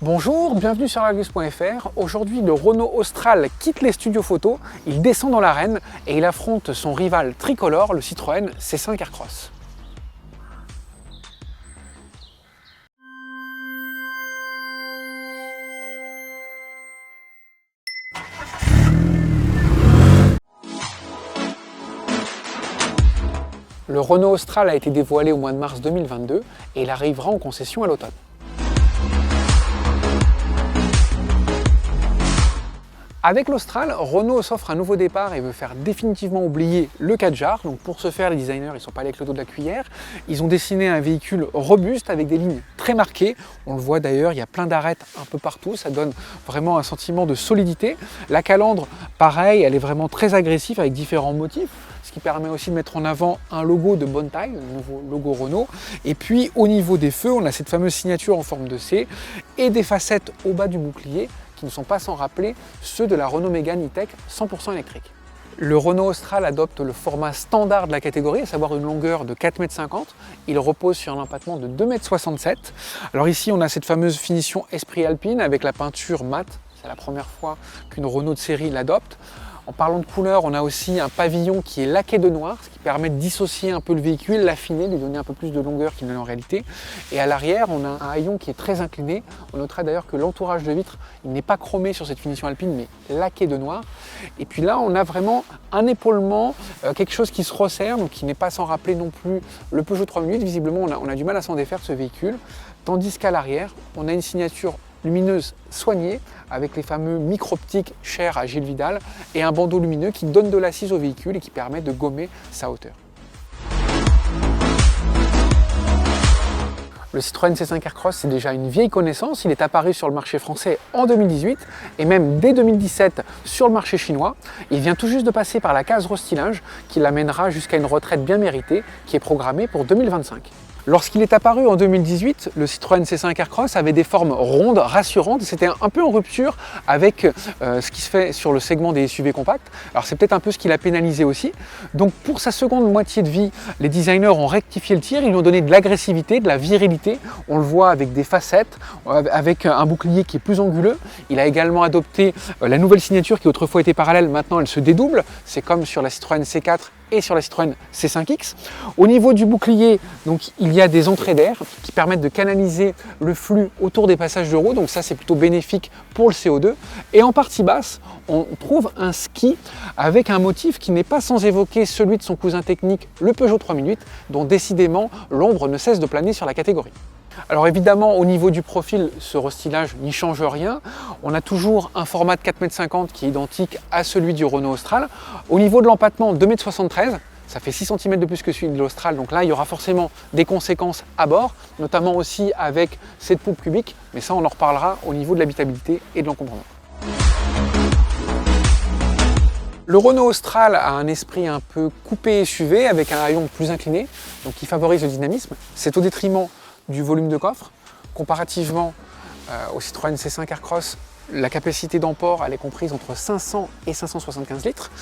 Bonjour, bienvenue sur Argus.fr. Aujourd'hui, le Renault Austral quitte les studios photo, il descend dans l'arène et il affronte son rival tricolore, le Citroën C5 Aircross. Le Renault Austral a été dévoilé au mois de mars 2022 et il arrivera en concession à l'automne. Avec l'Austral, Renault s'offre un nouveau départ et veut faire définitivement oublier le 4 jar. Donc pour ce faire, les designers ne sont pas allés avec le dos de la cuillère. Ils ont dessiné un véhicule robuste avec des lignes très marquées. On le voit d'ailleurs, il y a plein d'arêtes un peu partout. Ça donne vraiment un sentiment de solidité. La calandre, pareil, elle est vraiment très agressive avec différents motifs, ce qui permet aussi de mettre en avant un logo de bonne taille, le nouveau logo Renault. Et puis au niveau des feux, on a cette fameuse signature en forme de C et des facettes au bas du bouclier qui ne sont pas sans rappeler ceux de la Renault Mégane E-Tech 100% électrique. Le Renault Austral adopte le format standard de la catégorie, à savoir une longueur de 4,50 m. Il repose sur un empattement de 2,67 m. Alors ici, on a cette fameuse finition Esprit Alpine avec la peinture mat. C'est la première fois qu'une Renault de série l'adopte. En parlant de couleur, on a aussi un pavillon qui est laqué de noir, ce qui permet de dissocier un peu le véhicule, l'affiner, lui donner un peu plus de longueur qu'il n'a en réalité. Et à l'arrière, on a un haillon qui est très incliné. On notera d'ailleurs que l'entourage de vitres, il n'est pas chromé sur cette finition alpine, mais laqué de noir. Et puis là, on a vraiment un épaulement, quelque chose qui se resserre, donc qui n'est pas sans rappeler non plus le Peugeot 3 minutes. Visiblement, on a du mal à s'en défaire de ce véhicule. Tandis qu'à l'arrière, on a une signature lumineuse soignée avec les fameux micro-optiques chers à Gilles Vidal et un bandeau lumineux qui donne de l'assise au véhicule et qui permet de gommer sa hauteur. Le Citroën C5 Aircross, c'est déjà une vieille connaissance. Il est apparu sur le marché français en 2018 et même dès 2017 sur le marché chinois. Il vient tout juste de passer par la case restylage qui l'amènera jusqu'à une retraite bien méritée qui est programmée pour 2025. Lorsqu'il est apparu en 2018, le Citroën C5 Aircross avait des formes rondes, rassurantes. C'était un peu en rupture avec ce qui se fait sur le segment des SUV compacts. Alors c'est peut-être un peu ce qui l'a pénalisé aussi. Donc pour sa seconde moitié de vie, les designers ont rectifié le tir. Ils lui ont donné de l'agressivité, de la virilité. On le voit avec des facettes, avec un bouclier qui est plus anguleux. Il a également adopté la nouvelle signature qui autrefois était parallèle. Maintenant elle se dédouble. C'est comme sur la Citroën C4 et sur la Citroën C5X. Au niveau du bouclier, donc, il y a des entrées d'air qui permettent de canaliser le flux autour des passages de roues, donc ça c'est plutôt bénéfique pour le CO2. Et en partie basse, on trouve un ski avec un motif qui n'est pas sans évoquer celui de son cousin technique, le Peugeot 3 minutes, dont décidément l'ombre ne cesse de planer sur la catégorie. Alors évidemment, au niveau du profil, ce restylage n'y change rien. On a toujours un format de 4,50 m qui est identique à celui du Renault Austral. Au niveau de l'empattement, 2,73 m, ça fait 6 cm de plus que celui de l'Austral. Donc là, il y aura forcément des conséquences à bord, notamment aussi avec cette poupe cubique. Mais ça, on en reparlera au niveau de l'habitabilité et de l'encombrement. Le Renault Austral a un esprit un peu coupé SUV avec un haillon plus incliné, donc qui favorise le dynamisme. C'est au détriment du volume de coffre. Comparativement au Citroën C5 Aircross, la capacité d'emport elle est comprise entre 500 et 575 litres.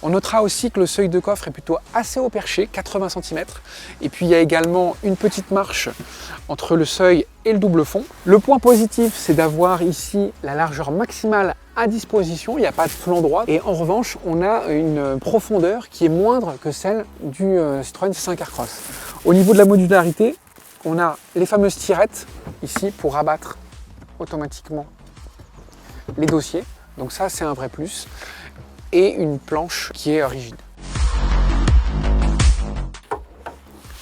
On notera aussi que le seuil de coffre est plutôt assez haut perché, 80 cm. Et puis il y a également une petite marche entre le seuil et le double fond. Le point positif, c'est d'avoir ici la largeur maximale à disposition, il n'y a pas de flanc droit. Et en revanche, on a une profondeur qui est moindre que celle du Citroën C5 Aircross. Au niveau de la modularité, on a les fameuses tirettes ici pour rabattre automatiquement les dossiers. Donc ça, c'est un vrai plus. Et une planche qui est rigide.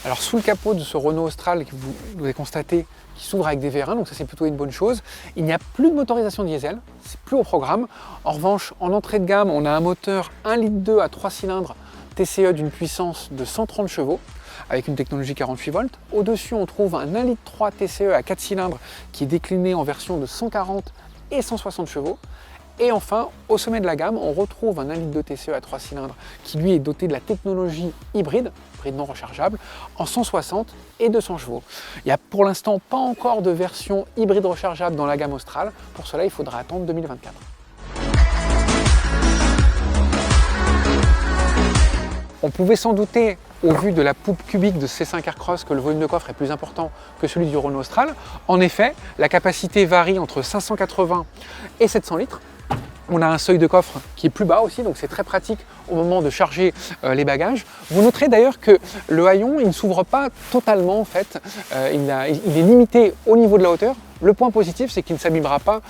Alors sous le capot de ce Renault Austral que vous avez constaté qui s'ouvre avec des vérins, donc ça c'est plutôt une bonne chose. Il n'y a plus de motorisation diesel, c'est plus au programme. En revanche, en entrée de gamme, on a un moteur 1,2 litre à 3 cylindres TCE d'une puissance de 130 chevaux avec une technologie 48 volts. Au-dessus, on trouve un 1,3 litre TCE à 4 cylindres qui est décliné en version de 140 et 160 chevaux. Et enfin, au sommet de la gamme, on retrouve un 1,2 litre TCE à 3 cylindres qui lui est doté de la technologie hybride non rechargeable, en 160 et 200 chevaux. Il n'y a pour l'instant pas encore de version hybride rechargeable dans la gamme Austral. Pour cela, il faudra attendre 2024. On pouvait s'en douter au vu de la poupe cubique de C5 Aircross que le volume de coffre est plus important que celui du Renault Austral. En effet, la capacité varie entre 580 et 700 litres. On a un seuil de coffre qui est plus bas aussi, donc c'est très pratique au moment de charger les bagages. Vous noterez d'ailleurs que le haillon, il ne s'ouvre pas totalement en fait, il est limité au niveau de la hauteur. Le point positif, c'est qu'il ne s'abîmera pas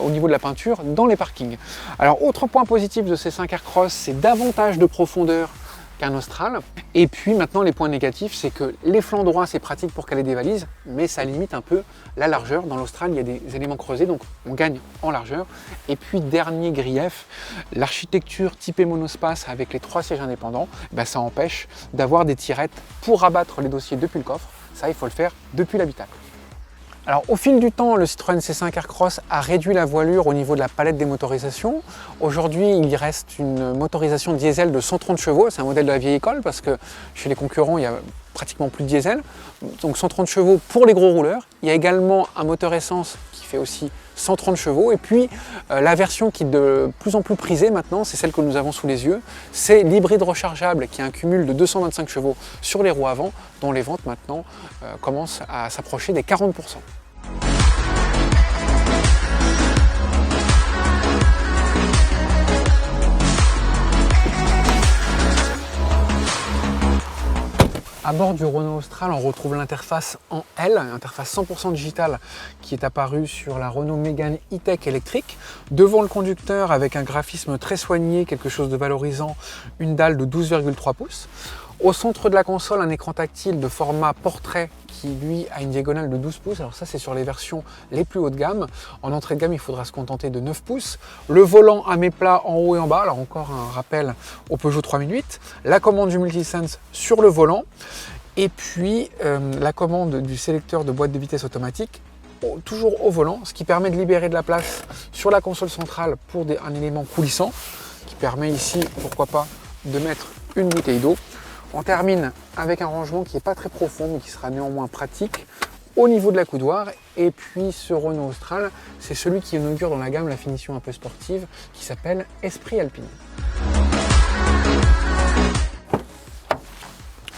au niveau de la peinture dans les parkings. Alors, autre point positif de ces 5 Aircross, c'est davantage de profondeur qu'un Austral. Et puis maintenant, les points négatifs, c'est que les flancs droits, c'est pratique pour caler des valises, mais ça limite un peu la largeur. Dans l'Austral, il y a des éléments creusés, donc on gagne en largeur. Et puis, dernier grief, l'architecture typée monospace avec les 3 sièges indépendants, ça empêche d'avoir des tirettes pour rabattre les dossiers depuis le coffre. Ça, il faut le faire depuis l'habitacle. Alors au fil du temps, le Citroën C5 Aircross a réduit la voilure au niveau de la palette des motorisations. Aujourd'hui, il reste une motorisation diesel de 130 chevaux. C'est un modèle de la vieille école parce que chez les concurrents, il y a pratiquement plus de diesel. Donc 130 chevaux pour les gros rouleurs. Il y a également un moteur essence qui fait aussi 130 chevaux. Et puis la version qui est de plus en plus prisée maintenant, c'est celle que nous avons sous les yeux. C'est l'hybride rechargeable qui a un cumul de 225 chevaux sur les roues avant, dont les ventes maintenant commencent à s'approcher des 40%. À bord du Renault Austral, on retrouve l'interface en L, interface 100% digitale qui est apparue sur la Renault Mégane E-Tech électrique. Devant le conducteur, avec un graphisme très soigné, quelque chose de valorisant, une dalle de 12,3 pouces. Au centre de la console, un écran tactile de format portrait qui, lui, a une diagonale de 12 pouces. Alors ça, c'est sur les versions les plus haut de gamme. En entrée de gamme, il faudra se contenter de 9 pouces. Le volant à mes plats en haut et en bas. Alors encore un rappel au Peugeot 3008. La commande du Multisense sur le volant. Et puis, la commande du sélecteur de boîte de vitesse automatique toujours au volant, ce qui permet de libérer de la place sur la console centrale pour un élément coulissant, qui permet ici, pourquoi pas, de mettre une bouteille d'eau. On termine avec un rangement qui n'est pas très profond, mais qui sera néanmoins pratique au niveau de la coudoir. Et puis ce Renault Austral, c'est celui qui inaugure dans la gamme la finition un peu sportive, qui s'appelle Esprit Alpine.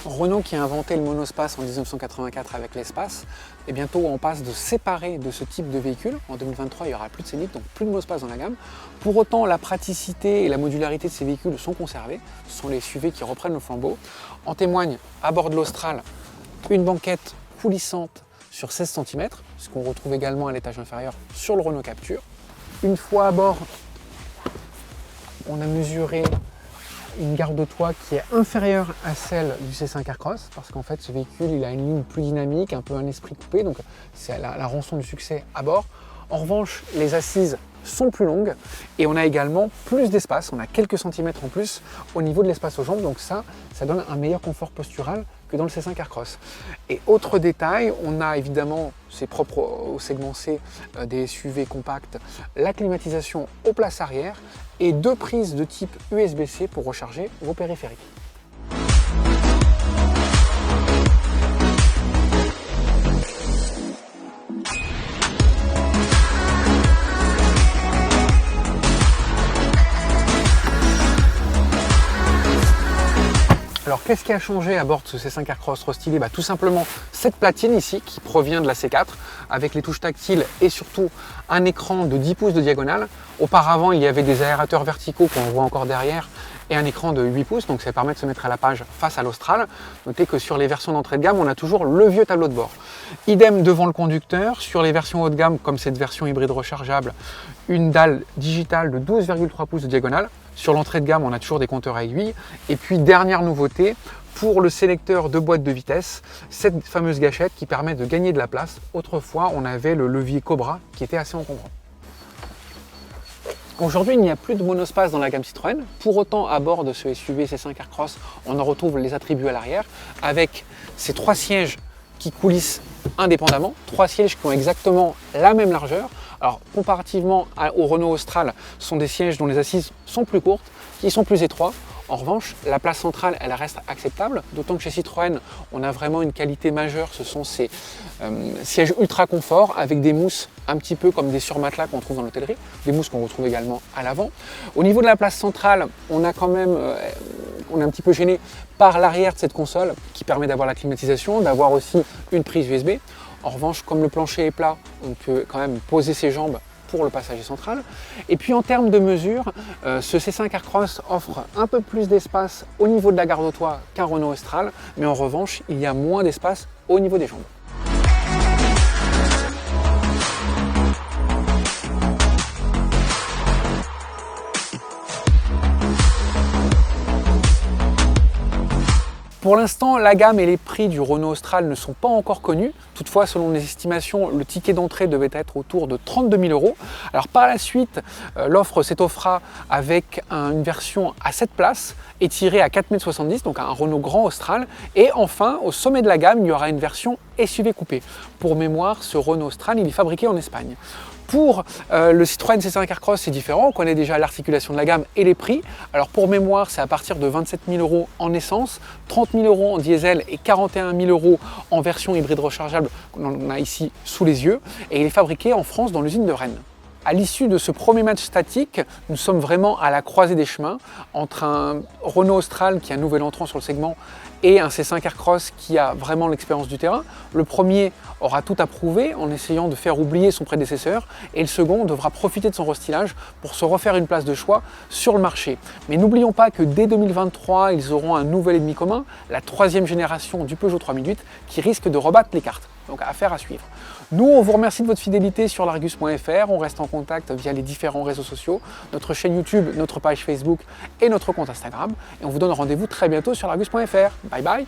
Renault qui a inventé le monospace en 1984 avec l'espace, et bientôt on passe de séparer de ce type de véhicule. En 2023, il n'y aura plus de Scénic, donc plus de monospace dans la gamme. Pour autant, la praticité et la modularité de ces véhicules sont conservées. Ce sont les SUV qui reprennent le flambeau. En témoigne, à bord de l'Austral, une banquette coulissante sur 16 cm, ce qu'on retrouve également à l'étage inférieur sur le Renault Captur. Une fois à bord, on a mesuré une garde de toit qui est inférieure à celle du C5 Aircross, parce qu'en fait ce véhicule il a une ligne plus dynamique, un peu un esprit coupé, donc c'est la rançon du succès à bord. En revanche, les assises sont plus longues et on a également plus d'espace, on a quelques centimètres en plus au niveau de l'espace aux jambes, donc ça donne un meilleur confort postural que dans le C5 Aircross. Et autre détail, on a évidemment, c'est propre au segment C des SUV compacts, la climatisation aux places arrière et 2 prises de type USB-C pour recharger vos périphériques. Alors qu'est-ce qui a changé à bord de ce C5 Aircross restylé? Tout simplement cette platine ici qui provient de la C4 avec les touches tactiles et surtout un écran de 10 pouces de diagonale. Auparavant, il y avait des aérateurs verticaux qu'on voit encore derrière et un écran de 8 pouces, donc ça permet de se mettre à la page face à l'Austral. Notez que sur les versions d'entrée de gamme, on a toujours le vieux tableau de bord. Idem devant le conducteur, sur les versions haut de gamme, comme cette version hybride rechargeable, une dalle digitale de 12,3 pouces de diagonale. Sur l'entrée de gamme, on a toujours des compteurs à aiguilles. Et puis, dernière nouveauté, pour le sélecteur de boîte de vitesse, cette fameuse gâchette qui permet de gagner de la place. Autrefois, on avait le levier Cobra qui était assez encombrant. Aujourd'hui, il n'y a plus de monospace dans la gamme Citroën. Pour autant, à bord de ce SUV C5 Aircross, on en retrouve les attributs à l'arrière avec ces 3 sièges qui coulissent indépendamment, 3 sièges qui ont exactement la même largeur. Alors, comparativement au Renault Austral, ce sont des sièges dont les assises sont plus courtes, qui sont plus étroits. En revanche, la place centrale, elle reste acceptable, d'autant que chez Citroën, on a vraiment une qualité majeure, ce sont ces sièges ultra confort avec des mousses un petit peu comme des surmatelas qu'on trouve dans l'hôtellerie, des mousses qu'on retrouve également à l'avant. Au niveau de la place centrale, on a quand même, on est un petit peu gêné par l'arrière de cette console qui permet d'avoir la climatisation, d'avoir aussi une prise USB. En revanche, comme le plancher est plat, on peut quand même poser ses jambes pour le passager central. Et puis en termes de mesure, ce C5 Aircross offre un peu plus d'espace au niveau de la garde au toit qu'un Renault Austral, mais en revanche, il y a moins d'espace au niveau des jambes. Pour l'instant, la gamme et les prix du Renault Austral ne sont pas encore connus. Toutefois, selon les estimations, le ticket d'entrée devait être autour de 32 000 €. Alors par la suite, l'offre s'étoffera avec une version à 7 places étirée à 4,70 m, donc un Renault Grand Austral. Et enfin, au sommet de la gamme, il y aura une version SUV coupé. Pour mémoire, ce Renault Austral, il est fabriqué en Espagne. Pour le Citroën C5 Aircross, c'est différent, on connaît déjà l'articulation de la gamme et les prix. Alors pour mémoire, c'est à partir de 27 000 € en essence, 30 000 € en diesel et 41 000 € en version hybride rechargeable qu'on a ici sous les yeux. Et il est fabriqué en France dans l'usine de Rennes. À l'issue de ce premier match statique, nous sommes vraiment à la croisée des chemins entre un Renault Austral qui est un nouvel entrant sur le segment et un C5 Aircross qui a vraiment l'expérience du terrain. Le premier aura tout à prouver en essayant de faire oublier son prédécesseur et le second devra profiter de son restylage pour se refaire une place de choix sur le marché. Mais n'oublions pas que dès 2023, ils auront un nouvel ennemi commun, la troisième génération du Peugeot 3008 qui risque de rebattre les cartes. Donc affaire à suivre. Nous, on vous remercie de votre fidélité sur largus.fr. On reste en contact via les différents réseaux sociaux, notre chaîne YouTube, notre page Facebook et notre compte Instagram. Et on vous donne rendez-vous très bientôt sur largus.fr. Bye bye.